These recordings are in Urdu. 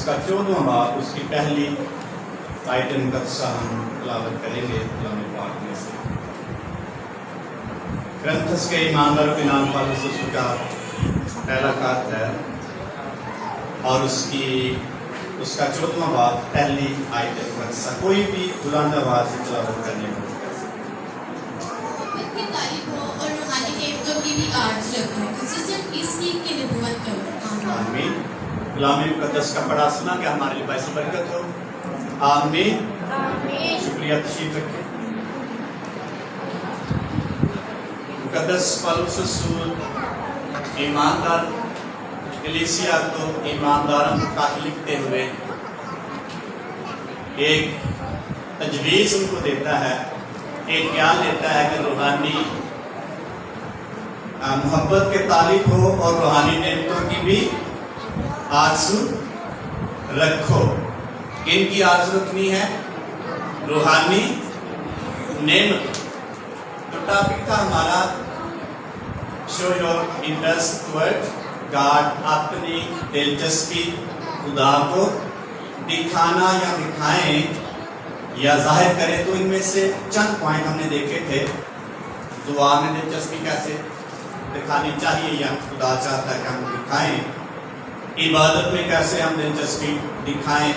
کا 14واں باب اس کی پہلی آیت مقدسہ ہم تلاوت کریں گے کلام پاک میں سے۔ کرنتھس کے ایماندار کے نام پر اس کا پہلا خط ہے اور اس کا 14واں باب پہلی آیت مقدسہ۔ کوئی بھی بلند آواز سے تلاوت کرنے کو اور روحانی نعمتوں کی بھی آرز رکھو، خصوصاً اس نیک کی نبوت کرو۔ آمین۔ کلام مقدس کا پڑھا سنا کہ ہمارے لیے باعث برکت ہو۔ آمین۔ شکریہ، تشریف رکھیں۔ مقدس پالوس رسول ایماندار کلیسیا کو ایمانداروں کا لکھتے ہوئے ایک تجویز ان کو دیتا ہے، ایک خیال دیتا ہے کہ روحانی محبت کے تعلق ہو اور روحانی نعمتوں کی بھی آرزو رکھو۔ کن کی آرزو رکھنی ہے؟ روحانی نعمت۔ تو ٹاپک تھا ہمارا show your interest toward God, اپنی دلچسپی خدا کو دکھانا یا دکھائیں یا ظاہر کریں۔ تو ان میں سے چند پوائنٹ ہم نے دیکھے تھے۔ دعا میں دلچسپی کیسے دکھانی چاہیے یا خدا چاہتا ہے کہ ہم دکھائیں، عبادت میں کیسے ہم دلچسپی دکھائیں،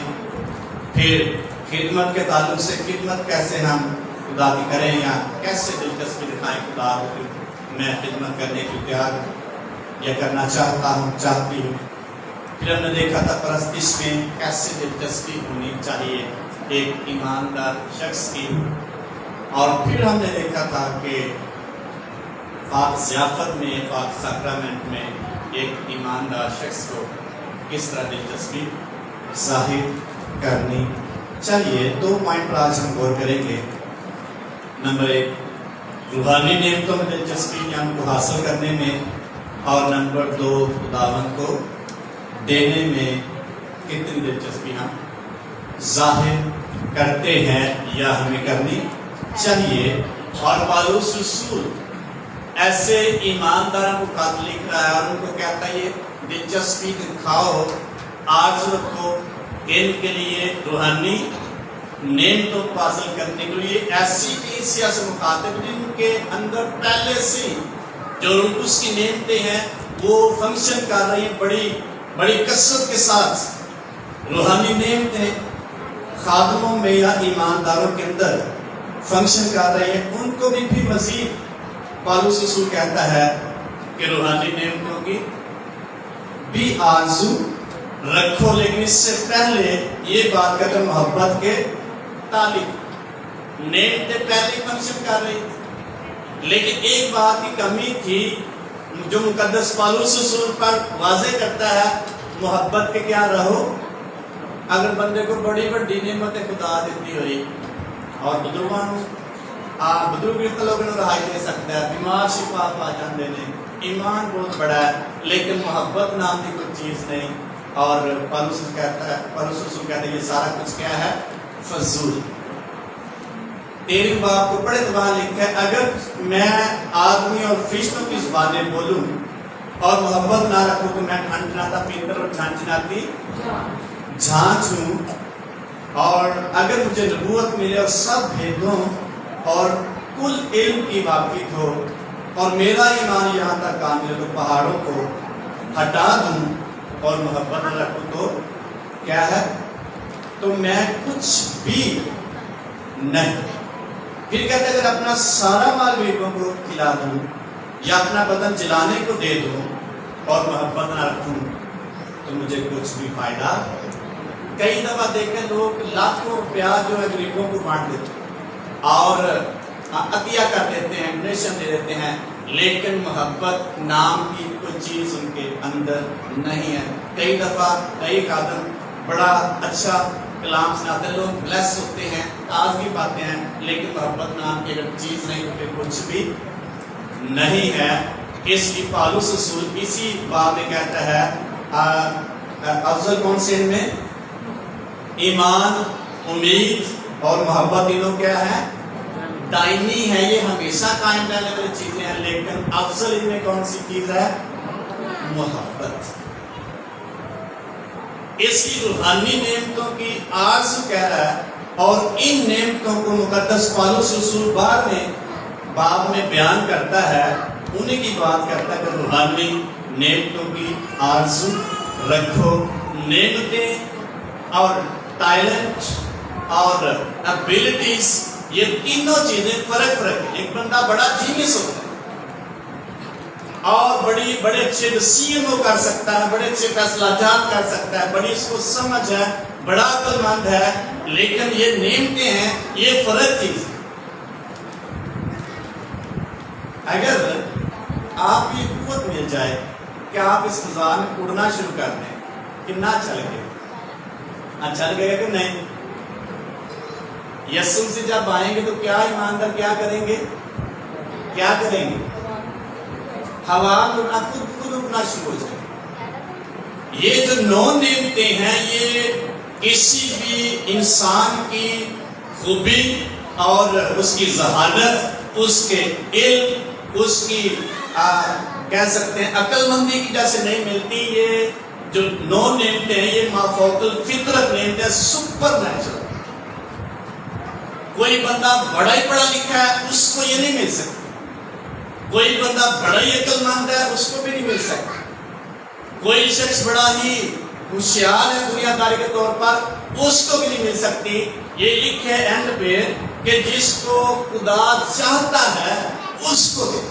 پھر خدمت کے تعلق سے خدمت کیسے ہم خدا کی کریں یا کیسے دلچسپی دکھائیں خدا کو میں خدمت کرنے کی تیار یا کرنا چاہتا ہوں، چاہتی ہوں۔ پھر ہم نے دیکھا تھا پرستش میں کیسے دلچسپی ہونی چاہیے ایک ایماندار شخص کی، اور پھر ہم نے دیکھا تھا کہ پاک ضیافت میں، پاک ساکرامنٹ میں ایک ایماندار شخص کو کس طرح دلچسپی ظاہر کرنی چاہیے۔ 2 پوائنٹ پر آج ہم غور کریں گے۔ نمبر 1 روحانی نعمتوں میں دلچسپی یا ان کو حاصل کرنے میں، اور نمبر 2 خداوند کو دینے میں کتنی دلچسپی ہم ظاہر کرتے ہیں یا ہمیں کرنی چاہیے۔ اور پالوس رسول ایسے ایمانداروں کو خط لکھ رہا ہے اور ان کو کہتا ہے یہ دلچسپی دکھاؤ، آرز رکھو ان کے لیے روحانی نعمتوں کو حاصل کرنے کے لیے ایسی کلیسیا سے مخاطب جن کے اندر پہلے سے جو اس کی نعمتیں ہیں وہ فنکشن کر رہی ہیں بڑی کثرت کے ساتھ۔ روحانی نعمتیں خادموں میں یا ایمانداروں کے اندر فنکشن کر رہی ہیں، ان کو بھی مزید پالوس رسول کہتا ہے کہ روحانی نعمتوں کی بھی آرزو رکھو، لیکن اس سے پہلے یہ بات کرتے ہیں محبت کے تعلق۔ نعمتیں پہلے فنکشن کر رہی، لیکن ایک بات کی کمی تھی جو مقدس پالوس رسول پر واضح کرتا ہے، محبت کے کیا رہو۔ اگر بندے کو بڑی نعمتیں خدا دیتی ہوئی اور بزرگ لوگوں نے رہائی دے سکتا ہے، بیمار شفا پا جاندے نے، ایمان بہت بڑا ہے، لیکن محبت نام کی کوئی چیز نہیں۔ اور پالوس رسول کہتا ہے یہ سارا کچھ کیا ہے؟ فضول۔ 13 باب کو پڑھے تو وہاں لکھا ہے اگر میں آدمی اور فرشتوں کی زبانیں بولوں اور محبت نہ رکھوں تو میں ٹھنڈا پیتر اور جھانجھناتی جھانچ ہوں، اور اگر مجھے نبوت ملے اور سب بھیدوں اور کل علم کی واقف ہو اور میرا ایمان یہاں تک کامل ہو، پہاڑوں کو ہٹا دوں اور محبت نہ رکھوں تو کیا ہے؟ تو میں کچھ بھی نہیں۔ پھر کہتے ہیں اگر اپنا سارا مال غریبوں کو کھلا دوں یا اپنا بدن جلانے کو دے دوں اور محبت نہ رکھوں تو مجھے کچھ بھی فائدہ۔ کئی دفعہ دیکھیں لوگ لاکھوں روپیہ جو ہے غریبوں کو بانٹ دیتے اور عطیہ کر دیتے ہیں، ڈونیشن دے دیتے ہیں، لیکن محبت نام کی کوئی چیز ان کے اندر نہیں ہے۔ کئی دفعہ کئی خادم بڑا اچھا کلام سناتے ہیں، لوگ بلیس ہوتے ہیں، تازگی پاتے ہیں، لیکن محبت نام کی اگر چیز نہیں تو پھر کچھ بھی نہیں ہے۔ اس کی پالوس رسول اسی باب میں کہتا ہے افضل کون سے ان میں؟ ایمان، امید اور محبت، تینوں کیا ہے؟ دائمی ہے، یہ ہمیشہ قائم رہنے والی چیزیں ہیں، لیکن افضل ان میں کون سی چیز ہے؟ محبت۔ اس کی روحانی نعمتوں کی آرزو کہہ رہا ہے، اور ان نعمتوں کو مقدس پالوس رسول باب میں بیان کرتا ہے، انہیں کی بات کرتا ہے کہ روحانی نعمتوں کی آرزو رکھو۔ نعمتیں اور ٹیلنٹ اور ابیلٹیز، یہ تینوں چیزیں فرق ہے۔ ایک بندہ بڑا جینیس ہوتا ہے اور بڑے اچھے ڈسیژن وہ کر سکتا ہے، بڑے اچھے فیصلہ جات کر سکتا ہے، بڑی اس کو سمجھ ہے، بڑا عقل مند ہے، لیکن یہ نعمتیں ہیں، یہ فرق چیز ہے۔ اگر آپ یہ قوت مل جائے کہ آپ اس فضا میں اڑنا شروع کر دیں، کتنا اچھا لگے گا؟ اچھا لگے گا کہ نہیں؟ یسوع سے جب آئیں گے تو کیا ایماندار کیا کریں گے؟ کیا کریں گے؟ ہوا میں اڑنا، خود اڑنا شروع ہو جائے گا۔ یہ جو 9 نعمتیں ہیں، یہ کسی بھی انسان کی خوبی اور اس کی ذہانت، اس کے علم، اس کی کہہ سکتے ہیں عقل مندی کی وجہ سے نہیں ملتی۔ یہ جو 9 نعمتیں ہیں، یہ مافوق الفطرت نعمتیں، سپر نیچرل۔ کوئی بندہ بڑا ہی پڑھا لکھا ہے، اس کو یہ نہیں مل سکتا۔ کوئی بندہ بڑا ہی عقل مند ہے، اس کو بھی نہیں مل سکتا۔ کوئی شخص بڑا ہی ہوشیار ہے دنیا داری کے طور پر، اس کو بھی نہیں مل سکتی۔ یہ لکھے اینڈ پہ کہ جس کو خدا چاہتا ہے اس کو دے۔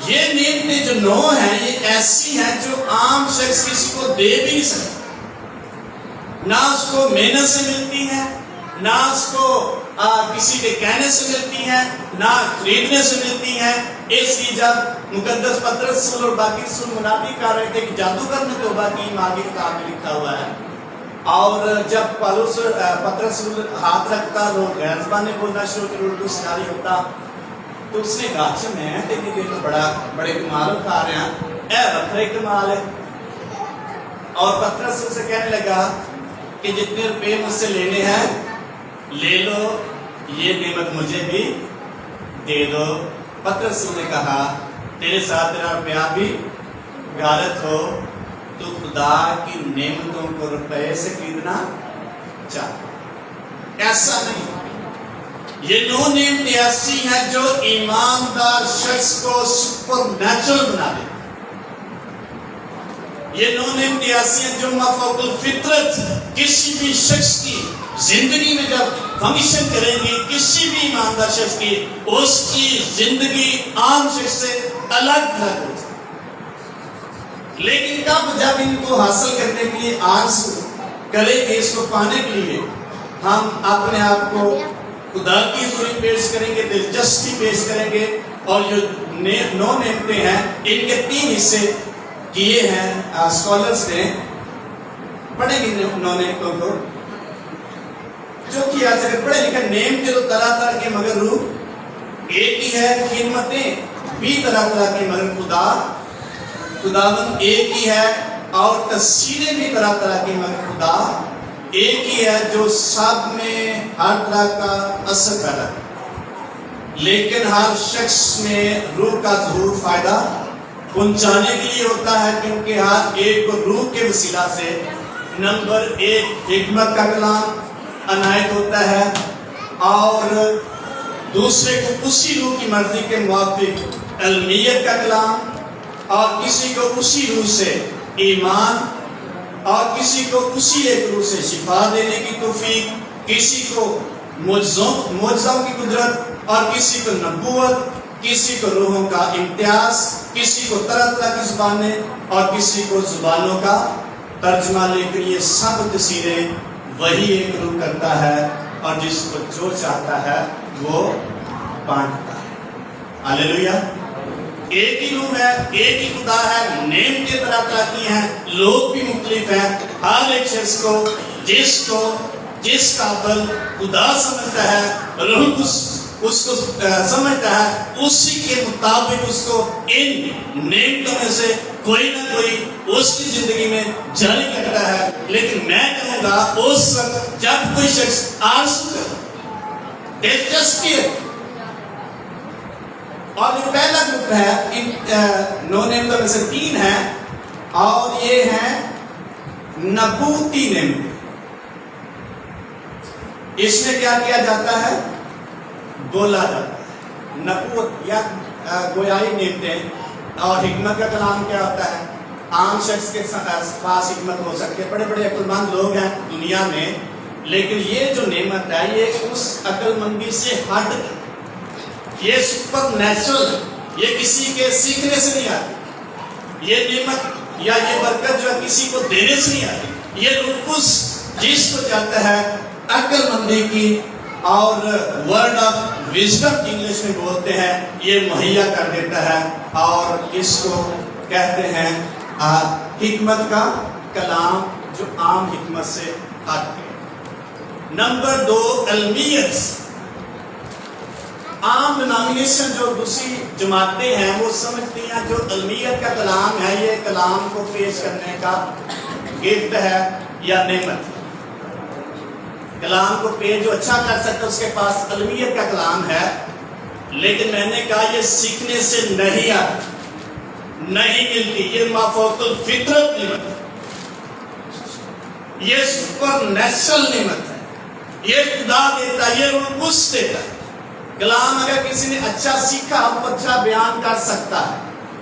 یہ نعمتیں جو 9 ہیں، یہ ایسی ہیں جو عام شخص کسی کو دے بھی نہیں سکتا۔ نہ اس کو محنت سے ملتی ہے، نہ اس کو کسی کے کہنے سے ملتی ہے، نہ خریدنے سے ملتی ہے۔ اس کی جب مقدس پطرس رسول اور باقی رسول منافی کر رہے تھے کہ جادوگر نے توبہ کی، آگے کتاب میں لکھا ہوا ہے، اور جب پطرس رسول ہاتھ رکھتا، لوگ غیر زبانیں بولنا شروع کر، اردو سناری ہوتا، تو اس نے کہا اچھا میں تیری دل میں بڑے کمال اٹھا رہے ہیں، اے بکرے کمال ہے۔ اور پطرس سے کہنے لگا کہ جتنے روپے مجھ سے لینے ہیں لے لو، یہ نعمت مجھے بھی دے دو۔ پطرس نے کہا تیرے ساتھ تیرا روپیہ بھی غارت ہو، تو خدا کی نعمتوں کو روپے سے خریدنا چاہتا۔ ایسا نہیں، یہ 9 نعمتیں ایسی ہیں جو ایماندار شخص کو سپر نیچرل بنا دے۔ یہ 9 نعمتیں ایسی ہیں جو مافوق الفطرت کسی بھی شخص کی زندگی میں جب فنکشن کریں گی، کسی بھی ایماندار شخص کی، اس کی زندگی عام شخص سے الگ ہو جائے۔ لیکن کب؟ جب ان کو حاصل کرنے کے لیے آرزو کریں گے، اس کو پانے کے لیے ہم اپنے آپ کو خدا کی حضوری پیش کریں گے، دلچسپی پیش کریں گے، اور جو 9 نعمتیں ہیں ان کے 3 حصے کیے ہیں اسکالرز نے۔ پڑھیں گے 9 نعمتوں کو جو کیا جائے۔ پڑھے لکھے نعمتیں تو طرح طرح کے مگر روح ایک ہی ہے، خدمتیں بھی طرح طرح کی مگر خداوند ایک ہی ہے، اور تفسیریں بھی طرح طرح کی مگر خدا ایک ہی ہے، جو سب میں ہر طرح کا اثر پیدا ہے، لیکن ہر شخص میں روح کا ظہور فائدہ پہنچانے کے لیے ہوتا ہے، کیونکہ ہر ایک کو روح کے وسیلہ سے نمبر 1 حکمت کا کلام عنایت ہوتا ہے، اور دوسرے کو اسی روح کی مرضی کے موافق علمیت کا کلام، اور کسی کو اسی روح سے ایمان، اور کسی کو اسی ایک روح سے شفا دینے کی توفیق، کسی کو معجزوں کی قدرت، اور کسی کو نبوت، کسی کو روحوں کا امتیاز، کسی کو طرح طرح کی زبانیں، اور کسی کو زبانوں کا ترجمہ۔ لیکن یہ سب تفسیریں وہی ایک روح کرتا ہے، اور جس کو جو چاہتا ہے وہ بانٹتا ہے۔ ہاللیلویا۔ ایک ہی روح ہے، ایک ہی خدا ہے، نعمتیں طرح طرح کی ہیں، لوگ بھی مختلف ہیں۔ ہر ایک شخص کو جس قابل خدا سمجھتا ہے، روح اس کو سمجھتا ہے، اسی کے مطابق اس کو ان نعمتوں میں سے کوئی نہ کوئی اس کی زندگی میں جاری کرتا ہے۔ لیکن میں کہوں گا اس وقت جب کوئی شخص آرزو کرے، دلچسپی ہے، اور جو پہلا گروپ ہے ان 9 نعمتوں میں سے 3 ہیں، اور یہ ہیں نبوتی نعمتیں. اس میں کیا کیا جاتا ہے؟ بولا جاتا ہے. نبوت یا گویائی نعمتیں. اور حکمت کا کلام کیا ہوتا ہے؟ عام شخص کے پاس حکمت ہو سکتی ہے، بڑے بڑے عقل مند لوگ ہیں دنیا میں، لیکن یہ جو نعمت ہے یہ اس عقل مندی سے ہٹ ہے. یہ سپر نیچرل، یہ کسی کے سیکھنے سے نہیں آتی. یہ نعمت یا یہ برکت جو ہے کسی کو دینے سے نہیں آتی. یہ روح جس کو جاتا ہے عقل مندی کی اور ورڈ آف وزڈم انگلش میں بولتے ہیں، یہ مہیا کر دیتا ہے. اور اس کو کہتے ہیں حکمت کا کلام، جو عام حکمت سے ہٹ ہے. نمبر 2، علمیت. عام ڈینامینیشن جو دوسری جماعتیں ہیں وہ سمجھتی ہیں جو علمیت کا کلام ہے یہ کلام کو پیش کرنے کا گفٹ ہے یا نعمت. کلام کو پیش جو اچھا کر سکتا اس کے پاس علمیت کا کلام ہے. لیکن میں نے کہا یہ سیکھنے سے نہیں آتی، نہیں ملتی. یہ مافوق الفطرت نعمت ہے، یہ سپر نیچرل نعمت ہے. یہ خدا دیتا ہے، یہ روح قدس دیتا ہے. کلام اگر کسی نے اچھا سیکھا وہ اچھا بیان کر سکتا ہے.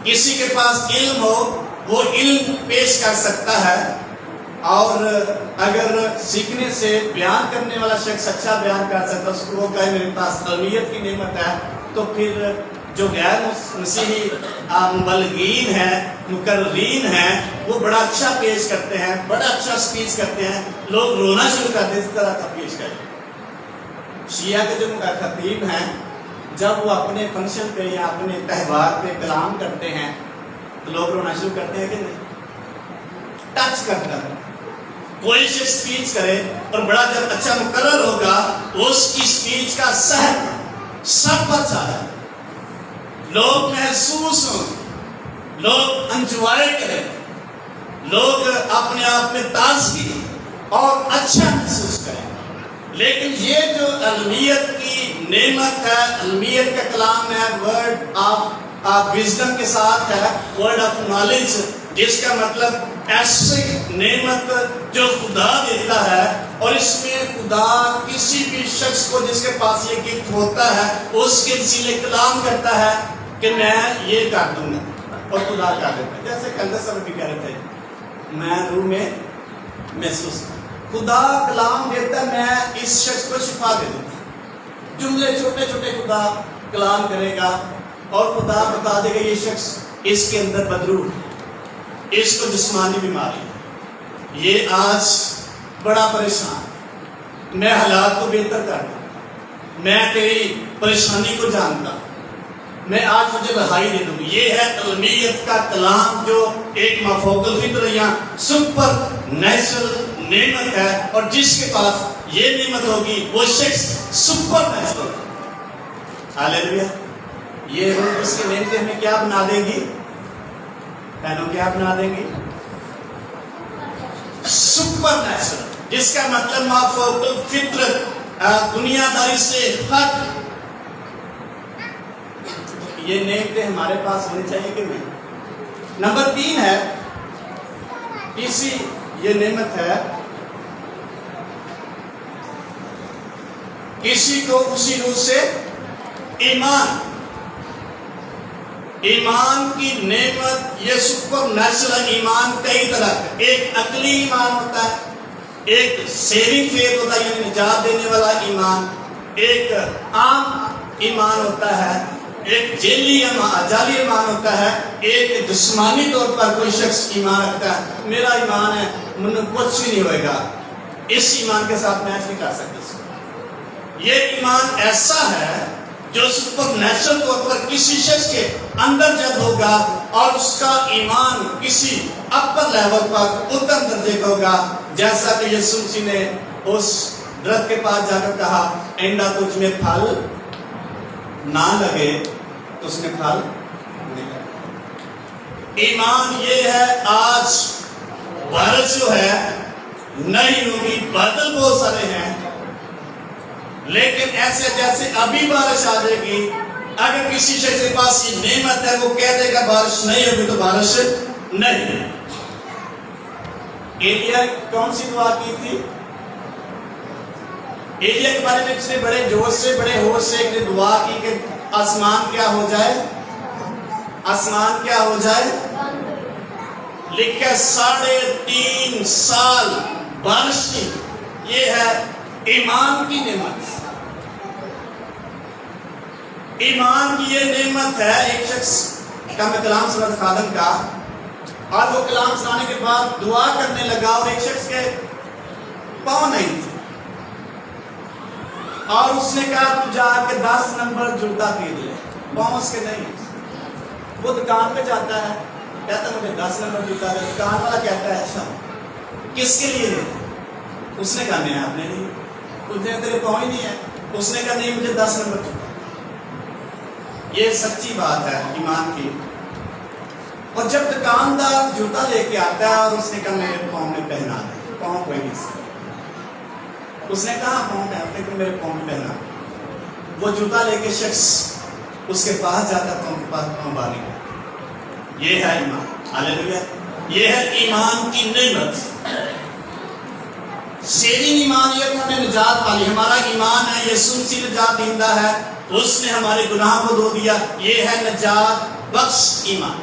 کسی کے پاس علم ہو وہ علم پیش کر سکتا ہے. اور اگر سیکھنے سے بیان کرنے والا شخص اچھا بیان کر سکتا ہے، اس کو وہ کہے میرے پاس علمیت کی نعمت ہے، تو پھر جو غیر مسیحی مبلغین ہیں، مقررین ہیں، وہ بڑا اچھا پیش کرتے ہیں، بڑا اچھا سپیچ کرتے ہیں، لوگ رونا شروع کرتے ہیں اس طرح کا پیش کرتے. شیعہ کے جو خطیب ہیں جب وہ اپنے فنکشن پہ یا اپنے تہوار پہ کلام کرتے ہیں تو لوگ رونا شروع کرتے ہیں کہ نہیں؟ ٹچ کرتا ہے. کوئی شخص سپیچ کرے اور بڑا جب اچھا مقرر ہوگا اس کی سپیچ کا سحر سب پر چاہتا ہے، لوگ محسوس ہوں، لوگ انجوائے کریں، لوگ اپنے آپ میں تازگی اور اچھا محسوس کریں. لیکن یہ جو علمیت کی نعمت ہے، علمیت کا کلام ہے، ورڈ آف وزڈم کے ساتھ ہے، ورڈ آف نالج، جس کا مطلب ایسی نعمت جو خدا دیتا ہے. اور اس میں خدا کسی بھی شخص کو جس کے پاس یہ گفٹ ہوتا ہے اس کے وسیلے کلام کرتا ہے کہ میں یہ کر دوں گا، اور خدا کر دیتا ہے. جیسے کندر صاحب بھی کہہ رہے تھے میں روح میں محسوس، خدا کلام دیتا ہے میں اس شخص کو شفا دے دوں گا. جملے چھوٹے چھوٹے خدا کلام کرے گا اور خدا بتا دے گا یہ شخص اس کے اندر بدرو ہے، اس کو جسمانی بیماری ہے، یہ آج بڑا پریشان، میں حالات کو بہتر کر دوں، میں تیری پریشانی کو جانتا ہوں، میں آج تجھے رہائی دے دوں گی. یہ ہے علمیت کا کلام جو ایک مافوق الفطرت یا سپر نیچرل نعمت ہے. اور جس کے پاس یہ نعمت ہوگی وہ شخص سپر نیچرل. ہاللیلویا. یہ روح اس کی نعمتیں ہمیں کیا بنا دیں گی؟ بہنوں کیا بنا دیں گی؟ سپر نیچرل، جس کا مطلب مافوق الفطرت، دنیا داری سے ہٹ. یہ نعمتیں ہمارے پاس ہونی چاہیے کہ نہیں؟ نمبر 3 ہے، تیسری یہ نعمت ہے کسی کو اسی روح سے ایمان. ایمان کی نعمت یہ سپر نیچرل ایمان کئی طرح کا. ایک عقلی ایمان ہوتا ہے، ایک سیونگ فیتھ ہوتا ہے یعنی نجات دینے والا ایمان، ایک عام ایمان ہوتا ہے، ایک جعلی ایمان ہوتا ہے، ایک جسمانی طور پر کوئی شخص ایمان رکھتا ہے میرا ایمان ہے مجھے کچھ بھی نہیں ہوئے گا، اس ایمان کے ساتھ میچ نہیں کر سکتے. یہ ایمان ایسا ہے جو سپر نیچرل طور پر کسی شخص کے اندر جب ہوگا اور اس کا ایمان کسی اپر لیول پر اتم درجے کا ہوگا، جیسا کہ یسوع مسیح نے اس درخت کے پاس جا کر کہا اینڈا تجھ میں پھل نہ لگے تو اس نے پھل نہیں لگا. ایمان یہ ہے آج بارش جو ہے نہیں ہوگی، بادل بہت سارے ہیں، لیکن ایسے جیسے ابھی بارش آ جائے گی، اگر کسی شخص کے پاس یہ نعمت ہے وہ کہہ دے گا بارش نہیں ہوگی تو بارش نہیں. ایلیا کون سی دعا کی تھی؟ ایلیا کے بارے میں اس نے بڑے جوش سے بڑے ہوش سے ایک نے دعا کی کہ آسمان کیا ہو جائے، آسمان کیا ہو جائے، لکھا 3.5 سال بارش کی. یہ ہے ایمان کی نعمت. ایمان کی یہ نعمت ہے. ایک شخص کا میں کلام سنا تھا خادم کا، اور وہ کلام سنانے کے بعد دعا کرنے لگا اور ایک شخص کے پاؤں نہیں تھے، اور اس نے کہا تو جا کے 10 نمبر جوتا خرید لے. پاؤں اس کے نہیں. وہ دکان پہ جاتا ہے، کہتا ہے مجھے 10 نمبر جوتا دے. دکان والا کہتا ہے اچھا کس کے لیے ہے؟ اس نے کہا میں آپ نے نہیں. تیرے پاؤں ہی نہیں ہے. اس نے کہا نہیں مجھے 10 نمبر جوتا. یہ سچی بات ہے ایمان کی. اور جب دکاندار جوتا لے کے آتا ہے اور اس نے کہا میرے پاؤں میں پہنا دے، پاؤں کوئی نہیں سکتا. اس نے کہا پاؤں پہنتے کہ میرے پاؤں میں پہنا. وہ جوتا لے کے شخص اس کے پاس جاتا ہے، پاؤں باندھنے کا. یہ ہے ایمان. ہاللیلویا. یہ ہے ایمان کی نعمت. سیونگ ایمان یہ کہ ہمیں نجات پالی. ہمارا ایمان ہے یسوع مسیح نجات دہندہ ہے، اس نے ہمارے گناہ کو دھو دیا. یہ ہے نجات بخش ایمان.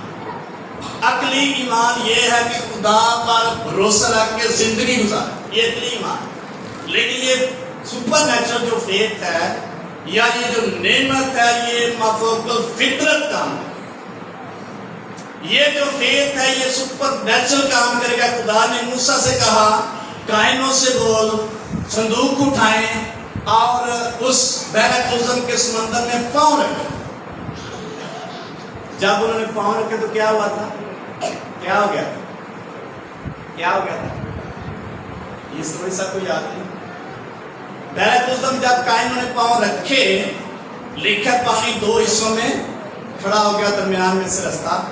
عقلی ایمان یہ ہے کہ خدا پر بھروسہ رکھ کے زندگی گزار. یہ عقلی ایمان. لیکن یہ سپر نیچرل جو فیتھ ہے یا یہ جو نعمت ہے یہ مافوق الفطرت کام ہے. یہ جو فیتھ ہے یہ سپر نیچرل کام کرے گا. خدا نے موسیٰ سے کہا کائنوں سے بول صندوق اٹھائیں اور اس بحر قلزم کے سمندر میں پاؤں رکھے. جب انہوں نے پاؤں رکھے تو کیا ہوا تھا؟ کیا ہو گیا تھا؟ کیا ہو گیا تھا؟ یہ سب کو یاد نہیں. بحر قلزم جب کائنوں نے پاؤں رکھے، لکھا پانی 2 حصوں میں کھڑا ہو گیا، درمیان میں سے رستہ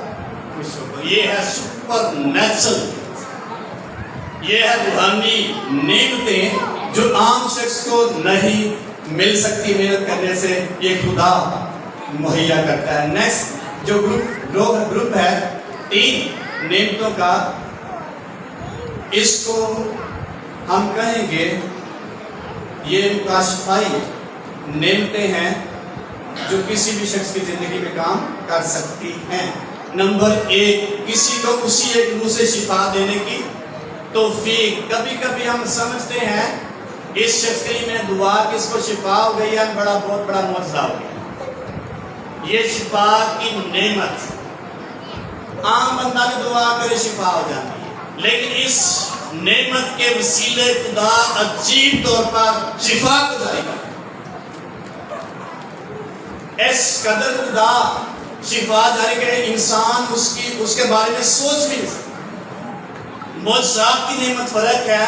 خوش ہو گیا. یہ ہے سپر نیچرل. یہ ہے روحانی نعمتیں جو عام شخص کو نہیں مل سکتی. محنت کرنے سے یہ خدا مہیا کرتا ہے. نیکسٹ جو گروپ ہے 3 نعمتوں کا، اس کو ہم کہیں گے یہ مکاشفائی نعمتیں ہیں جو کسی بھی شخص کی زندگی میں کام کر سکتی ہیں. نمبر 1، کسی کو اسی ایک منہ سے شفا دینے کی توفیق. کبھی کبھی ہم سمجھتے ہیں اس شخص کے لیے میں دعا کہ اس کو شفا ہو گئی ہے، بہت بڑا معجزہ ہو گیا. یہ شفا کی نعمت عام بندہ کی دعا کرے شفا ہو جاتی ہے، لیکن اس نعمت کے وسیلے خدا عجیب طور پر شفا کو جاری کرتا ہے. اس قدر خدا شفا جاری کرے انسان اس کے بارے میں سوچ بھی نہیں سکتا. معجزات کی نعمت فرق ہے،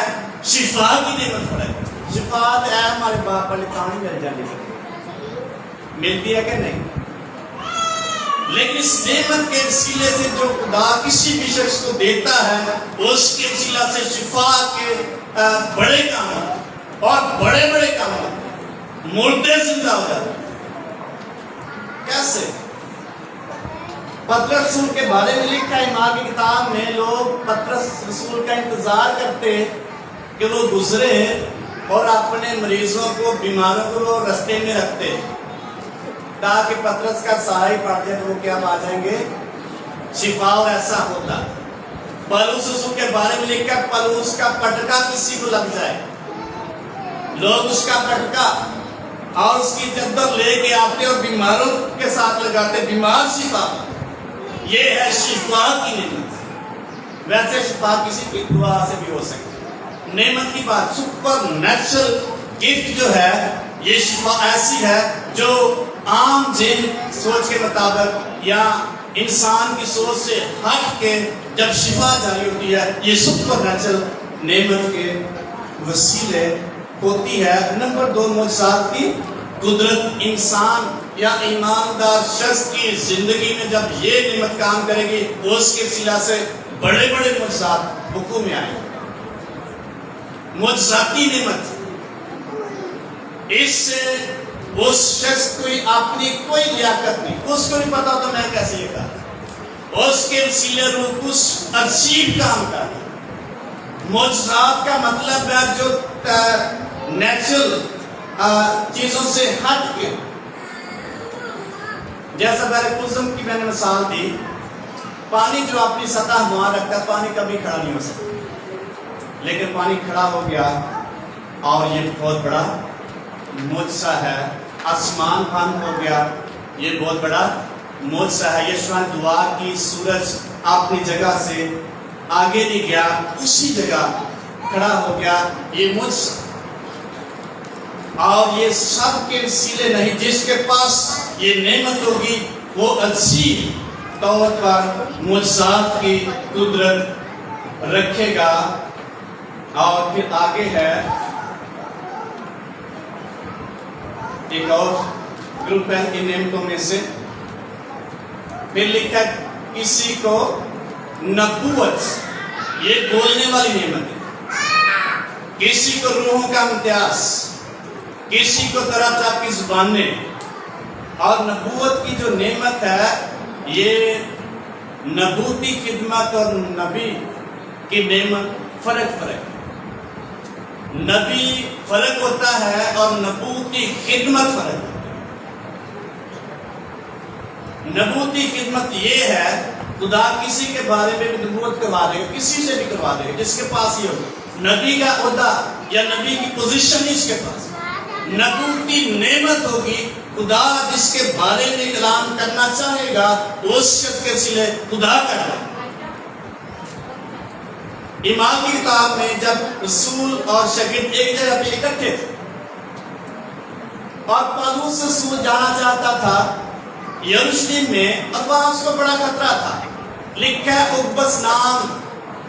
شفا کی نعمت فرق ہے. شفا ہے ہمارے باپ والی کہانی مل جاتی ہے، ملتی ہے کہ نہیں؟ لیکن اس نعمت کے وسیلے سے جو خدا کسی بھی شخص کو دیتا ہے اس کے وسیلہ سے شفا کے بڑے کام ہوتے ہیں اور بڑے بڑے کام ہوتے ہیں. مردے زندہ ہو جاتے ہیں. کیسے؟ پطرس رسول کے بارے میں لکھا ہے ایمان کی کتاب میں، لوگ پطرس رسول کا انتظار کرتے کہ وہ گزرے اور اپنے مریضوں کو بیماروں کو رستے میں رکھتے تاکہ پطرس کا سایہ پڑ جائے تو وہ کیا آ جائیں گے؟ شفا. اور ایسا ہوتا. پولس رسول کے بارے میں لکھا پولس کا پٹکا کسی کو لگ جائے، لوگ اس کا پٹکا اور اس کی چادر لے کے آتے اور بیماروں کے ساتھ لگاتے، بیمار شفا. یہ ہے شفا کی نعمت. ویسے شفا کسی کی دعا سے بھی ہو سکتی ہے. نعمت کی بات سپر نیچرل گفٹ جو ہے یہ شفا ایسی ہے جو عام ذہن سوچ کے مطابق یا انسان کی سوچ سے ہٹ کے جب شفا جاری ہوتی ہے یہ سپر نیچرل نعمت کے وسیلے ہوتی ہے. نمبر 2، معجزات کی قدرت. انسان یا ایماندار شخص کی زندگی میں جب یہ نعمت کام کرے گی اس کے وسیلہ سے بڑے بڑے معجزات وقوع میں آئیں گے. معجزاتی نعمت اس سے اس شخص کو اپنی کوئی لیاقت نہیں، اس کو نہیں پتا تو میں کیسے یہ کہا. اس کے وسیلے روح کچھ عجیب کام کر معجزات کا مطلب ہے جو نیچرل چیزوں سے ہٹ کے، جیسا بیپتزم کی میں نے مثال دی، پانی جو اپنی سطح وہاں رکھتا ہے، پانی کبھی کھڑا نہیں ہو سکتا، لیکن پانی کھڑا ہو گیا اور یہ بہت بڑا معجزہ ہے۔ آسمان بند ہو گیا، یہ بہت بڑا معجزہ ہے۔ یشوع نے دعا کی، سورج اپنی جگہ سے آگے نہیں گیا، اسی جگہ کھڑا ہو گیا، یہ معجزہ۔ اور یہ سب کے وسیلے نہیں، جس کے پاس یہ نعمت ہوگی وہ عجیب طور پر معجزات کی قدرت رکھے گا۔ اور پھر آگے ہے ایک اور گروپ ہے ان نعمتوں میں سے، پھر لکھا کسی کو نبوت، یہ بولنے والی نعمت ہے، کسی کو روحوں کا امتیاز، کسی کو طرح طرح کی زبانیں۔ اور نبوت کی جو نعمت ہے، یہ نبوتی خدمت اور نبی کی نعمت فرق ہے۔ نبی فرق ہوتا ہے اور نبوتی خدمت فرق ہوتا ہے۔ نبوتی خدمت یہ ہے، خدا کسی کے بارے میں بھی نبوت کروا دے گا، کسی سے بھی کروا دے گا جس کے پاس یہ ہوگا۔ نبی کا عہدہ یا نبی کی پوزیشن اس کے پاس، نبوتی نعمت ہوگی، خدا جس کے بارے میں کلام کرنا چاہے گا اس شخص کے وسیلے خدا کر دے گا۔ ایمان کی کتاب میں جب رسول اور شاگرد ایک جگہ پہ اکٹھے تھے اور پالوس رسول جانا چاہتا تھا یروشلم میں، اور وہاں اس کو بڑا خطرہ تھا۔ لکھا ہے اقبس نام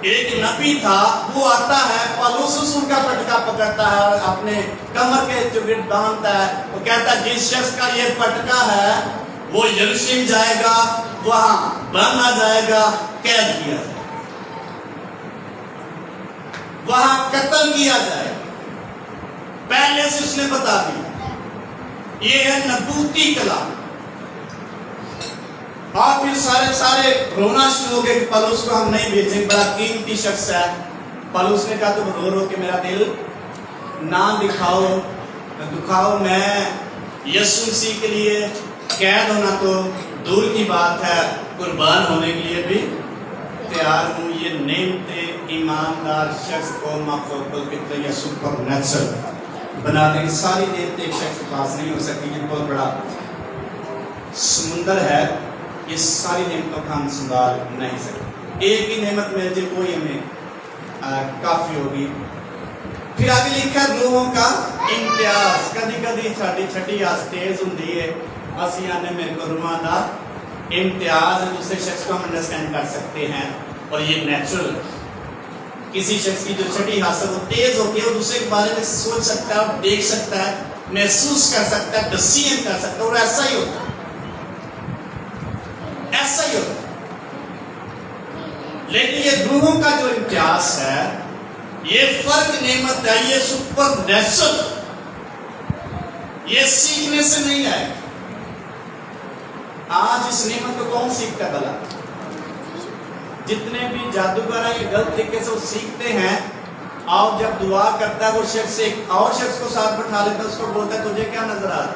ایک نبی تھا، وہ آتا ہے، پالوس رسول کا پٹکا پکڑتا ہے اور اپنے کمر کے چگڑ باندھتا ہے، وہ کہتا ہے جس شخص کا یہ پٹکا ہے وہ یروشلم جائے گا، وہاں باندھا جائے گا، قید کیا جائے گا، وہاں قتل کیا جائے گا۔ پہلے سے اس نے بتا دیا، یہ ہے نبوتی کلام۔ اور پھر سارے رونا شروع ہو گئے کہ پالوس کو ہم نہیں بھیجیں، بڑا قیمتی شخص ہے۔ پالوس نے کہا تم رو رو کہ میرا دل نہ دکھاؤ، میں یسوع مسیح کے لیے قید ہونا تو دور کی بات ہے، قربان ہونے کے لیے بھی تیار ہوں۔ یہ نعمتیں ایماندار شخص کو مفوق الفطر یا سپر نیچرل بنا دیں۔ ساری نعمتیں ایک شخص کے پاس نہیں ہو سکتی، یہ بہت بڑا سمندر ہے، یہ ساری نعمتوں کو ہم سنبھال نہیں سکتے۔ ایک ہی نعمت مل جائے وہی ہمیں کافی ہوگی۔ پھر آگے لکھا روحوں کا امتیاز۔ کدی کدی چھٹی چھٹی آس تیز ہوندی ہے، اسی آنے میرے کو روحاں دا امتیاز ہے، دوسرے شخص کو ہم انڈرسٹینڈ کر سکتے ہیں، اور یہ نیچرل ہے۔ کسی شخص کی جو چھٹی حاصل وہ تیز ہوتی ہے، وہ دوسرے کے بارے میں سوچ سکتا ہے اور دیکھ سکتا ہے، محسوس کر سکتا ہے، ڈسیژن کر سکتا ہے، اور ایسا ہی ہوتا ہے، ایسا ہی ہوتا ہے۔ لیکن یہ روحوں کا جو امتیاز ہے، یہ فرق نعمت ہے، یہ سپر نیچرل، یہ سیکھنے سے نہیں آئے۔ آج اس نعمت کو کون سیکھتا ہے بھلا؟ جتنے بھی جادوگر ہیں یہ غلط طریقے سے وہ سیکھتے ہیں، اور جب دعا کرتا ہے وہ شخص ایک اور شخص کو ساتھ بٹھا لیتا ہے، اس کو بولتا ہے تجھے کیا نظر آ رہا ہے،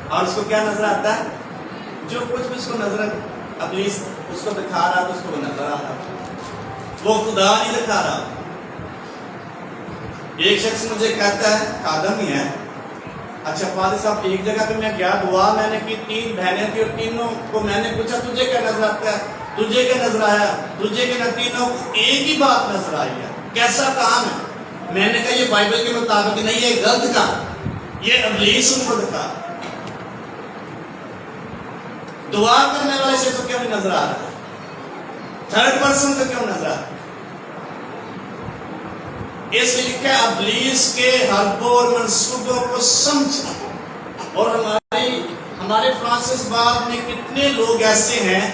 اور اس کو کیا نظر آتا ہے؟ جو کچھ بھی اس کو نظر ابلیس اس کو دکھا رہا ہے، تو اس کو نظر آ رہا ہے، وہ خدا نہیں دکھا رہا۔ ایک شخص مجھے کہتا ہے، خادم ہی ہے، اچھا فادر صاحب ایک جگہ پہ میں گیا، دعا میں نے کی، 3 بہنیں تھی اور تینوں کو میں نے پوچھا تجھے کیا نظر آتا ہے، تجھے کیا نظر آیا، تجھے کیا، تینوں کو ایک ہی بات نظر آئی ہے، کیسا کام ہے؟ میں نے کہا یہ بائبل کے مطابق نہیں، یہ غلط کام، یہ ابلیس ان کو دکھا۔ دعا کرنے والے شخص کو کیوں نہیں نظر آ رہا، تھرڈ پرسن کو کیوں نظر آ رہا؟ اس لیے لکھا ہے ابلیس کے حربوں اور منصوبوں کو سمجھا۔ اور ہمارے فرانسس باب میں کتنے لوگ ایسے ہیں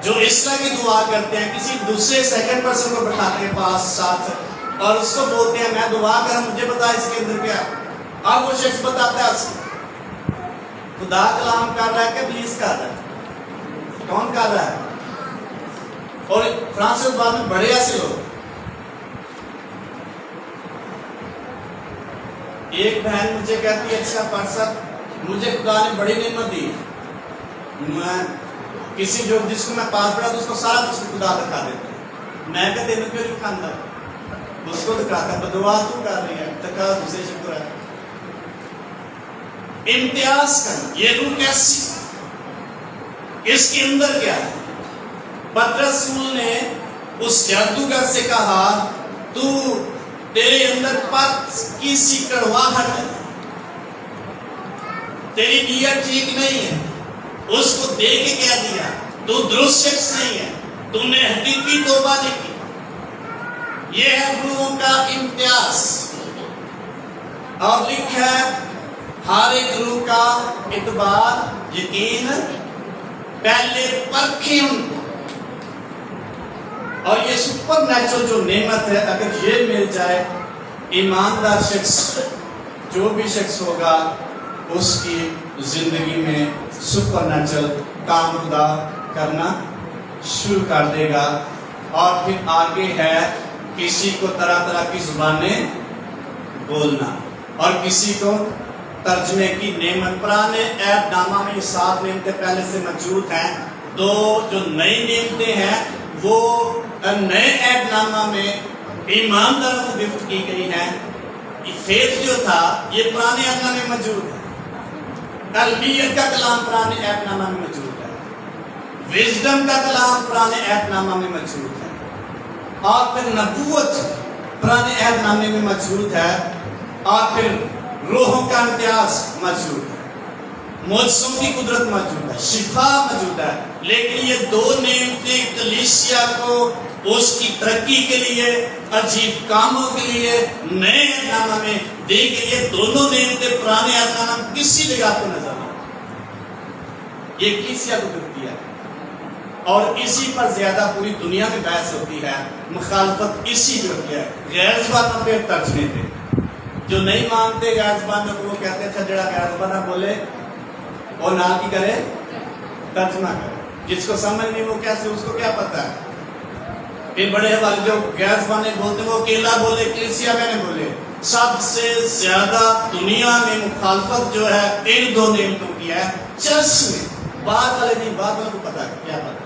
جو اس طرح کی دعا کرتے ہیں، کسی دوسرے سیکنڈ پرسن کو بٹھاتے ہیں پاس ساتھ، اور اس کو بولتے ہیں میں دعا کروں، مجھے بتا اس کے اندر کیا، اب وہ شخص بتاتا ہے خدا کلام کر رہا ہے کہ ابلیس کر رہا ہے، کون کر رہا ہے؟ اور فرانس کے بعد میں بڑے ایسے لوگ. ایک بہن مجھے کہتی ہے اچھا پاٹ صاحب مجھے خدا نے بڑی نعمت دی, میں کسی جو جس کو میں پاس پڑھا تو اس کو سارا کچھ خدا دکھا دیتا. میں کہتے ہیں کیوں نہیں کھانا, اس کو دکھاتا ہے دعا تو کر رہی ہے دکھا دوسرے شکر ہے. امتیاز کرنا یہ روح کیسی, اس کے اندر کیا ہے؟ پترس رسول نے اس جادوگر سے کہا تو تیرے اندر پت کی سی کڑواہٹ ہے, تیری نیت ٹھیک نہیں ہے. اس کو دے کے کہہ دیا تو درست شخص نہیں ہے, تو نے حقیقی توبہ نہیں کی. یہ ہے روحوں کا امتیاز. اور لکھا ہے ہر ایک روح کا اعتبار یقین پہلے پرکھیں ان کو. اور یہ سپر نیچرل جو نعمت ہے اگر یہ مل جائے, ایماندار شخص جو بھی شخص ہوگا اس کی زندگی میں سپر نیچرل کام خدا کرنا شروع کر دے گا. اور پھر آگے ہے کسی کو طرح طرح کی زبانیں بولنا اور کسی کو ترجمے کی نعمت. پرانے عہد نامہ میں یہ 7 نعمتیں پہلے سے موجود ہیں. 2 جو نئی نعمتیں ہیں وہ نئے عہد نامہ میں ایمانداروں کو گفٹ کی گئی ہیں. فیتھ جو تھا یہ پرانے عہد نامہ میں موجود ہے. تلبیت کا کلام پرانے عہد نامہ میں موجود ہے. وزڈم کا کلام پرانے عہد نامہ میں موجود ہے. اور پھر نبوت پرانے عہد نامے میں موجود ہے. اور پھر روحوں کا امتیاز موجود ہے, معجزوں کی قدرت موجود ہے, شفا موجود ہے. لیکن یہ 2 نعمتیں کلیسیا کو اس کی ترقی کے لیے عجیب کاموں کے لیے نئے عہد نامہ میں دی گئی. یہ دونوں نعمتیں پرانے عہد نامہ میں کسی جگہ کو نظر نہیں, یہ کلیسیا کو کرتی ہے. اور اسی پر زیادہ پوری دنیا میں بحث ہوتی ہے, مخالفت اسی جو ہے غیر زبانوں پہ ترجمے پہ. جو نہیں مانتے غیر زبانوں کو وہ کہتے ہیں اچھا جڑا غیر زبانہ بولے وہ نہ کی کرے ترجمہ کرے. جس کو سمجھ نہیں وہ کیسے, اس کو کیا پتا ہے. پھر بڑے والے جو غیر زبانیں بولتے ہیں وہ اکیلا بولے کلیسیا میں نہیں بولے. سب سے زیادہ دنیا میں مخالفت جو ہے ان 2 نعمتوں کی ہے چرچ میں. بعد والے نہیں, بعد والوں کو پتا ہے کیا پتا.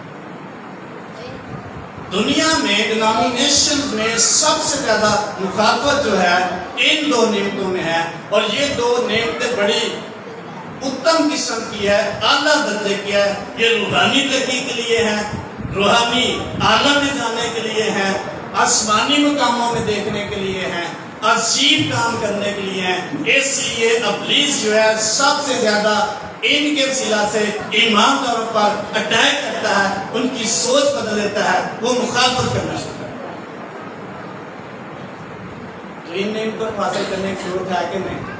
دنیا میں ڈینامینیشن میں سب سے زیادہ مخالفت جو ہے ان 2 نعمتوں میں ہے. اور یہ 2 نعمتیں بڑی اتم قسم کی ہے, اعلیٰ درجے کی ہے. یہ روحانی ترقی کے لیے ہے, روحانی عالم میں جانے کے لیے ہے, آسمانی مقاموں میں دیکھنے کے لیے ہے, عجیب کام کرنے کے لیے ہے. اس لیے ابلیس جو ہے سب سے زیادہ ان کے وسیلہ سے ایمانداروں پر اٹیک کرتا ہے, ان کی سوچ بدل دیتا ہے, وہ مخالفت کرنا شروع کرتا ہے. تو ان نعمتوں کو حاصل کرنے کی ضرورت ہے کہ نہیں.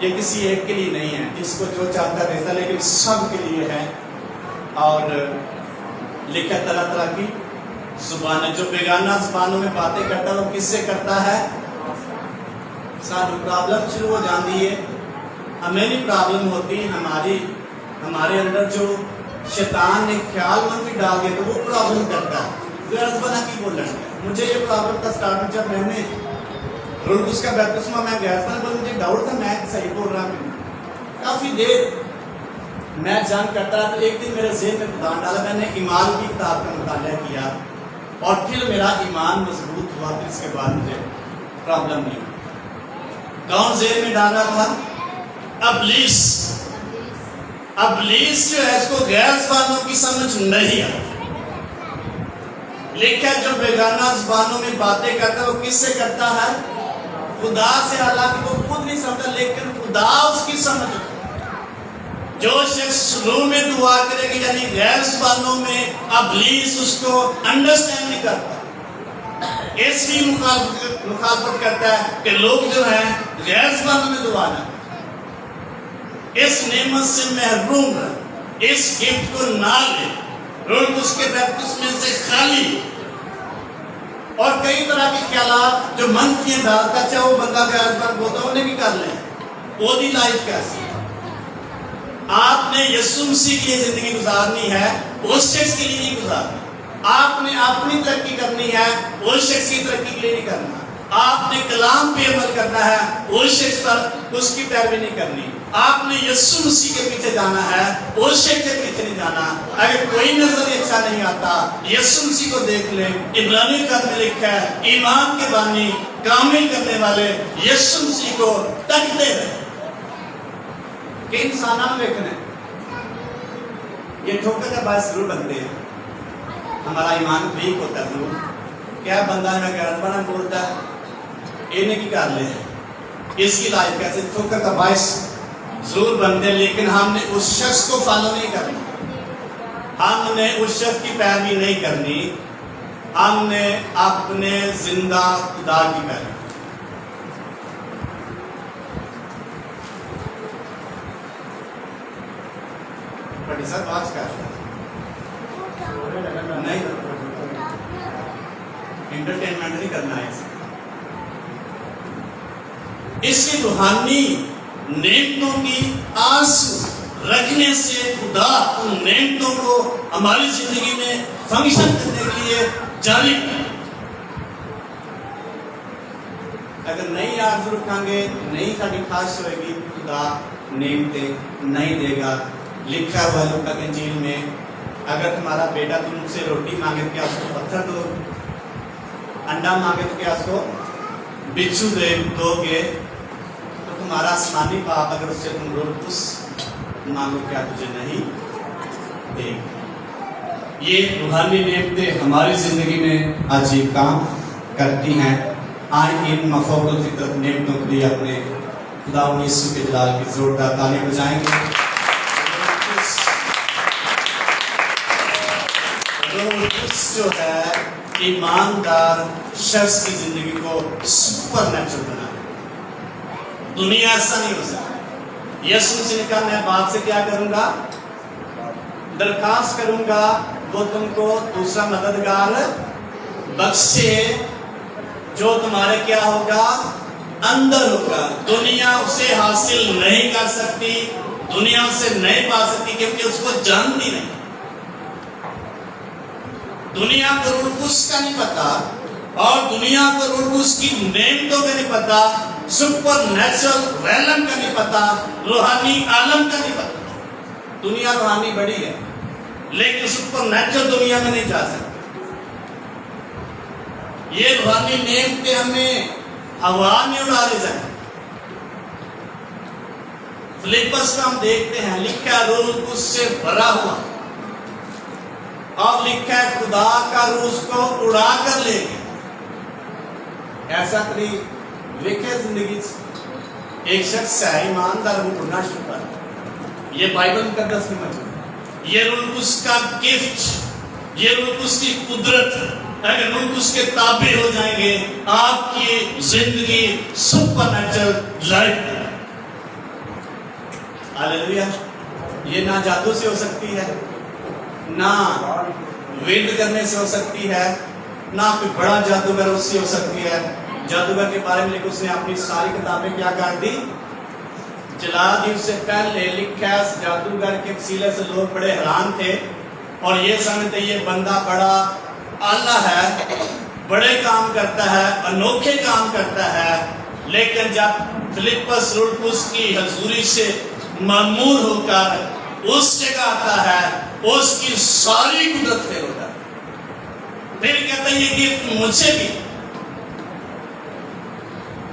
یہ کسی ایک کے لیے نہیں ہے, جس کو جو چاہتا ہے دیتا, لیکن سب کے لیے ہے. اور لکھا طرح طرح کی زبانیں, جو بیگانہ زبانوں میں باتیں کرتا ہے وہ کس سے کرتا ہے. سانو پرابلم شروع ہو جاتی ہے, ہمیں نہیں پرابلم ہوتی, ہمارے اندر جو شیطان نے خیال منفی ڈال دیا تو وہ پرابلم کرتا ہے. غیر زبانہ کی بولنا ہے. مجھے یہ پرابلم کا سٹارٹ میں جب میں نے رولس کا بیپتسمہ میں غیر زبانہ بول, مجھے ڈاؤٹ تھا میں صحیح بول رہا ہوں. کافی دیر میں جان کرتا رہا. تو ایک دن میرے ذہن میں خدا ڈالا, میں نے ایمان کی کتاب کا مطالعہ کیا اور پھر میرا ایمان مضبوط ہوا. پھر اس کے بعد مجھے پرابلم نہیں. کون ذہن میں ڈالا تھا؟ ابلیس. ابلیس جو ہے اس کو غیر زبانوں کی سمجھ نہیں آتی. لکھا جو بیگانہ زبانوں میں باتیں کرتا ہے وہ کس سے کرتا ہے؟ خدا سے. حالانکہ وہ خود نہیں سمجھتا لیکن خدا اس کی سمجھ. جو شخص روح میں دعا کرے گی یعنی غیر زبانوں میں, ابلیس اس کو انڈرسٹینڈ نہیں کرتا, اس لیے مخالفت کرتا ہے کہ لوگ جو ہیں غیر زبانوں میں دعا نہ, اس نعمت سے محروم رہے, اس گفٹ کو نہ لے. روح اس کے بیپتسمے سے خالی اور کئی طرح کے خیالات جو منفی ہیں ڈالتا, چاہے وہ بندہ غیر زبان بولتا ہے انہیں بھی کر لیں. وہ دی لائف کیسی ہے؟ آپ نے یسوع مسیح کی زندگی گزارنی ہے اس شخص کے لیے نہیں گزارنا، آپ نے اپنی ترقی کرنی ہے، اس شخص کی ترقی کے لیے نہیں کرنا، آپ نے کلام پہ عمل کرنا ہے، اس شخص پر اس کی پیروی نہیں کرنی، آپ نے یسوع مسیح کے پیچھے جانا ہے، اس شخص کے پیچھے نہیں جانا۔ اگر کوئی نظر اچھا نہیں آتا، یسوع مسیح کو دیکھ لیں، عبرانی خط میں لکھا ہے ایمان کے بانی کامل کرنے والے یسوع مسیح کو تکتے رہے کہ انسانوں میں دیکھنا ہے۔ یہ ٹھوکر کا باعث ضرور بنتے ہیں، ہمارا ایمان ویک ہوتا ہے ضرور، کیا بندہ ہے غیرت بنا بولتا ہے انہیں کی کر لے، اس کی لائف کیسے ٹھوکر کا باعث ضرور بنتے، لیکن ہم نے اس شخص کو فالو نہیں کرنا، ہم نے اس شخص کی پیروی نہیں کرنی، ہم نے اپنے زندہ خدا کی پیروی۔ بڑی سر بات کر نہیں، انٹرٹینمنٹ نہیں کرنا ہے اس کی روحانی نعمتوں کی آس رکھنے سے خدا ان نعمتوں کو ہماری زندگی میں فنکشن کرنے کے لیے جاری کرے۔ اگر نہیں آرزو رکھیں گے، نہیں ساری خواہش ہوئے گی، خدا نعمتیں نہیں دے گا۔ لکھا ہوا ہے لوکا کی انجیل میں، اگر تمہارا بیٹا تم سے روٹی مانگے تو کیا اس کو پتھر دو، انڈا مانگے تو کیا اس کو بچھو دو گے، تو تمہارا آسمانی باپ اگر اس سے تم روٹس مانگو کیا تجھے نہیں دے گا۔ یہ روحانی نعمتیں ہماری زندگی میں عجیب کام کرتی ہیں۔ آئیں ان مفوق الفطرت نعمتوں کے لیے اپنے خدا یسوع کے جلال کی زوردار تالی بجائیں گے۔ روح القدس جو ہے ایماندار شخص کی زندگی کو سپر نیچرل بنا ہے، دنیا ایسا نہیں ہو سکتا۔ یسوع سے کہا میں باپ سے کیا کروں گا؟ درخواست کروں گا وہ تم کو دوسرا مددگار بخشے جو تمہارے کیا ہوگا؟ اندر ہوگا۔ دنیا اسے حاصل نہیں کر سکتی، دنیا اسے نہیں پا سکتی کیونکہ اس کو جانتی نہیں۔ دنیا کو روح القدس کا نہیں پتا، اور دنیا کو روح القدس کی نعمتوں کا نہیں پتا، سپر نیچرل ریلم کا نہیں پتا، روحانی عالم کا نہیں پتا۔ دنیا روحانی بڑی ہے لیکن سپر نیچرل دنیا میں نہیں جا سکتی۔ یہ روحانی نعمتیں ہمیں ہوا میں اڑا لے جائیں۔ فلپس کا ہم دیکھتے ہیں لکھا روح القدس سے بھرا ہوا، اور لکھا ہے خدا کا روح اس کو اڑا کر لے گیا۔ ایسا کری لکھے زندگی سے ایک شخص ہے ایماندار وہ اڑنا شروع کر، یہ بائبل مقدس میں موجود ہے۔ یہ روح القدس کا گفٹ، یہ روح القدس کی قدرت، اگر روح القدس کے تابع ہو جائیں گے آپ کی زندگی سپر نیچرل لائف ہے۔ ہاللیلویا۔ یہ نہ جادو سے ہو سکتی ہے، نہ ویلڈ کرنے سے ہو سکتی ہے، نہ کوئی بڑا جادوگر اس سے ہو سکتی ہے۔ جادوگر کے بارے میں اس نے اپنی ساری کتابیں کیا کر دی؟ جلا دی۔ اس سے پہلے لکھا ہے جادوگر کے وسیلے سے لوگ بڑے حیران تھے اور یہ سمجھتے یہ بندہ بڑا اعلیٰ ہے، بڑے کام کرتا ہے، انوکھے کام کرتا ہے، لیکن جب فلپس روح القدس کی حضوری سے معمور ہو کر اس جگہ آتا ہے اس کی ساری قدرت پھر ہوتا ہے۔ پھر کہتا ہے یہ گفٹ مجھے بھی،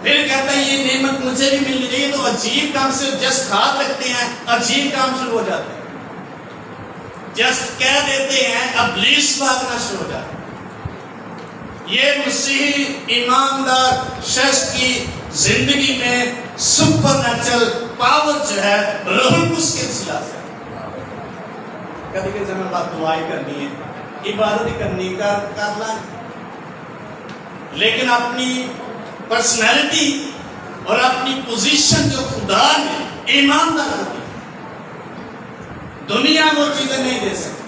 پھر کہتا ہے یہ نعمت مجھے بھی ملنی چاہیے۔ تو عجیب کام سے جسٹ ہاتھ رکھتے ہیں، عجیب کام شروع ہو جاتے ہیں، جسٹ کہہ دیتے ہیں ابلیس بھاگنا شروع ہو جاتا ہے۔ یہ مسیحی ایماندار شخص کی زندگی میں سپر نیچرل پاور جو ہے روح القدس کے وسیلہ سے۔ کبھی کبھی ہمیں بات دعائیں کرنی ہے، عبادت کرنی کر لیں، لیکن اپنی پرسنالٹی اور اپنی پوزیشن جو خدا نے ایماندار ہوتی ہے، دنیا وہ چیزیں نہیں دے سکتی۔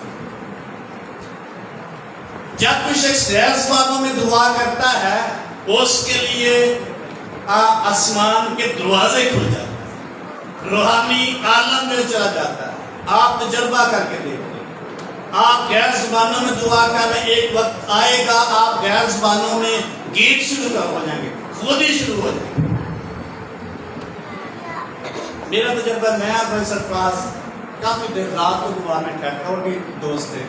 جب کوئی شخص غیر سوالوں میں دعا کرتا ہے اس کے لیے آسمان کے دروازے کھل جاتے ہیں، روحانی عالم میں چلا جاتا ہے۔ آپ تجربہ کر کے دیکھیں، آپ غیر زبانوں میں دعا کر رہے ہیں، ایک وقت آئے گا آپ غیر زبانوں میں گیت شروع ہو جائیں گے، خود ہی شروع ہو جائیں گے۔ میرا تجربہ، میں اور سرفراز کافی دیر رات کو دعا میں ٹھہرتا، اور بھی دوست تھے،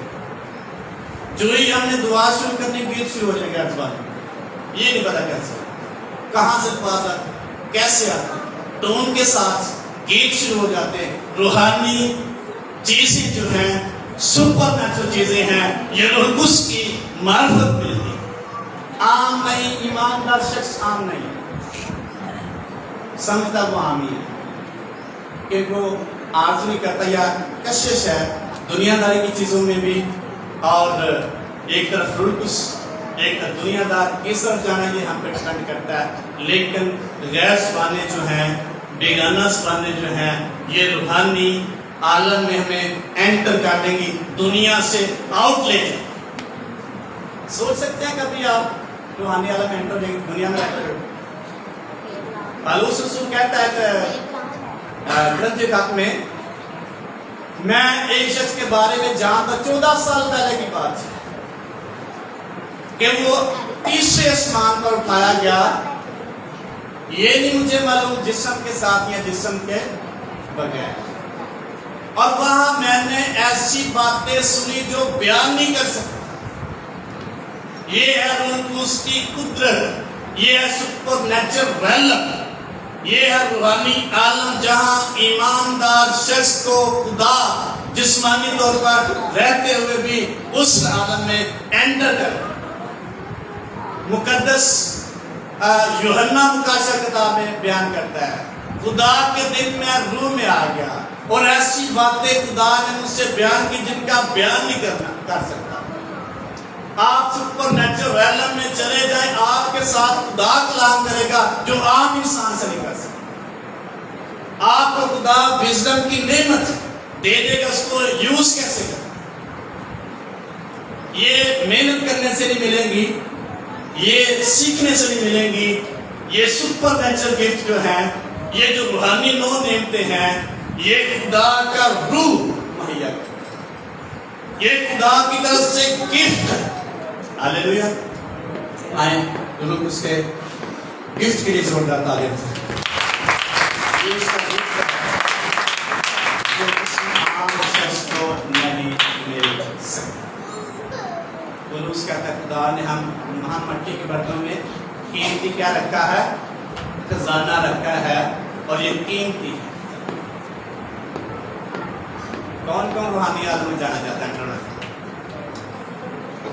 جو ہی ہم نے دعا شروع کرنی گیت شروع ہو جائے گا زبان میں، یہ نہیں پتا کیسے، کہاں سے الفاظ آتے، کیسے آتے، ٹون کے ساتھ گیت شروع ہو جاتے ہیں۔ روحانی چیزیں جو ہیں، سپر نیچرل چیزیں ہیں، یہ روح القدس کی معرفت ملتی ہے، عام نہیں، ایماندار شخص عام نہیں سمجھتا وہ عام ہی ہے، کہ وہ آرزو نہیں کرتا، یا کشش ہے دنیا داری کی چیزوں میں بھی، اور ایک طرف روح القدس، ایک طرف دنیا دار، کس طرف جانا یہ ہم پہ ڈپینڈ کرتا ہے۔ لیکن غیر زبانیں جو ہیں، بیگانہ زبانیں جو ہیں، یہ روحانی عالم میں ہمیں انٹر کر دیں گی، دنیا سے آؤٹ لے جائیں۔ سوچ سکتے ہیں کبھی آپ روحانی عالم میں انٹر لیں گے، دنیا میں رہتے ہوئے؟ پالوس رسول کہتا ہے کہ گرنتھ حق میں، میں ایک شخص کے بارے میں جانتا 14 سال پہلے کی بات ہے کہ وہ تیسرے آسمان پر اٹھایا گیا، یہ نہیں مجھے معلوم جسم کے ساتھ یا جسم کے بغیر، اور وہاں میں نے ایسی باتیں سنی جو بیان نہیں کر سکتا۔ یہ ہے روح القدس کی قدرت، یہ ہے سپر نیچرل ریلم، یہ ہے روحانی عالم جہاں ایماندار شخص کو خدا جسمانی طور پر رہتے ہوئے بھی اس عالم میں انٹر کرتا۔ مقدس یوحنا مکاشفہ کتاب میں بیان کرتا ہے، خدا کے دن میں روح میں آ گیا اور ایسی باتیں خدا نے مجھ سے بیان کی جن کا بیان نہیں کر سکتا۔ آپ سپر نیچرل ریلم میں چلے جائیں، آپ کے ساتھ خدا کلام کرے گا جو عام انسان سے نہیں کر سکتا۔ آپ کو خدا وزڈم کی نعمت دے دے گا، اس کو یوز کیسے کریں۔ یہ محنت کرنے سے نہیں ملیں گی، یہ سیکھنے سے نہیں ملیں گی، یہ سپر نیچرل گفٹ جو ہیں، یہ جو روحانی نو نعمتیں ہیں، یہ خدا کا روح مہیا کرتا ہے، یہ خدا کی طرف سے گفٹ ہے۔ ہاللیلویا۔ آئیں لوگ اس کے گفٹ کے لیے زوردار تعریف سے، یہ اس کا گفٹ ہے جو کسی عام شخص کو نہیں مل سکتا۔ پولس کہتا ہے خدا نے ہم مٹی کے برتنوں میں قیمتی کیا رکھا ہے؟ خزانہ رکھا ہے، اور یہ قیمتی ہے۔ کون کون روحانی عالم میں جانا چاہتا ہے؟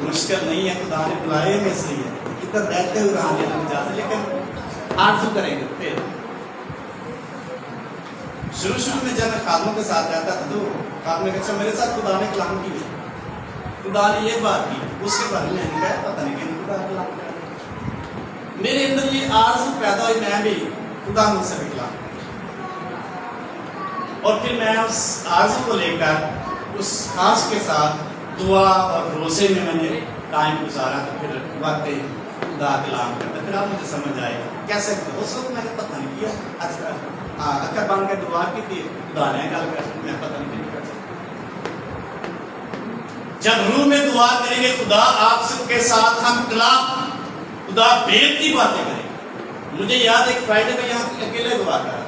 مشکل نہیں ہے، خدا نے بلائے میں سے ہی ہے، ادھر رہتے ہوئے روحانی عالم میں جاتے ہیں، لیکن آرزو کریں گے۔ پھر شروع میں جب میں خادموں کے ساتھ جاتا تھا تو خادم نے کہا میرے ساتھ خدا نے کلام کی، خدا نے یہ بات کی، اس کے بارے میں نے کہا پتہ نہیں کہ خدا کلام کیا۔ میرے اندر یہ آرزو پیدا ہوئی، میں بھی خدا مجھ سے بھی کلام، اور پھر میں اس آرزو کو لے کر اس خاص کے ساتھ دعا اور روزے میں نے ٹائم گزارا، تو پھر واقعی خدا کلام کرتا۔ پھر آپ مجھے سمجھ آئے گا کیسے، اس وقت میں نے پتہ نہیں کیا، اکر بان کے دعا کی تھی، خدا نے گل کر، میں پتہ نہیں کر سکتا۔ جب روح میں دعا کریں گے خدا آپ سب کے ساتھ ہم کلام، خدا بھید کی باتیں کریں گے۔ مجھے یاد ایک فرائیڈے میں یہاں اکیلے دعا کر رہا تھا،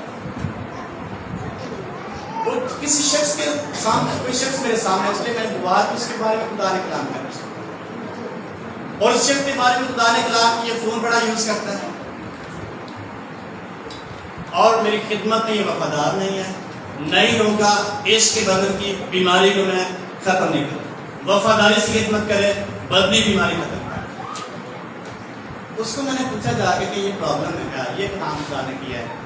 اور کسی شخص کے سامنے، کوئی شخص میرے سامنے، اس لیے میں نے دعا کی، اس کے بارے میں خدا نے کلام کیا، اور اس شخص کے بارے میں خدا نے کلام کی، یہ فون بڑا یوز کرتا ہے، اور میری خدمت میں یہ وفادار نہیں ہے، نہیں ہوگا عشق کے بدن کی بیماری کو میں ختم نہیں کروں، وفاداری سے خدمت کرے، بدنی بیماری ختم کرے۔ اس کو میں نے پوچھا جا کے کہ یہ پرابلم ہے کیا، یہ کام خدا نے کیا ہے؟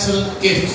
supernatural gift.